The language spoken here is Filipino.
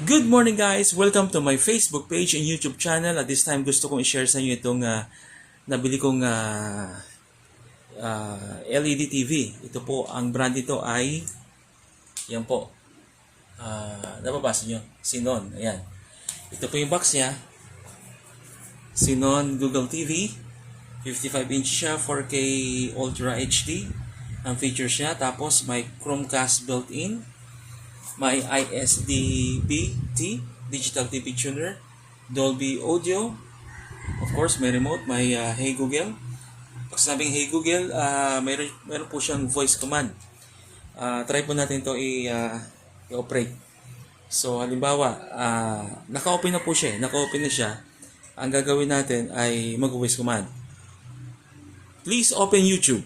Good morning guys! Welcome to my Facebook page and YouTube channel. At this time gusto kong i-share sa inyo itong nabili kong LED TV. Ito po, ang brand nito ay yan po. Nababasa nyo? Sinon. Ayan. Ito po yung box niya. Sinon Google TV. 55-inch siya, 4K Ultra HD. Ang features niya. Tapos may Chromecast built-in. May ISDB-T, Digital TV Tuner, Dolby Audio, of course may remote, may Hey Google. Pag sinabing Hey Google, mayroon po siyang voice command. Try po natin ito i-operate. So halimbawa, naka-open na po siya, naka-open na siya. Ang gagawin natin ay mag-voice command. Please open YouTube.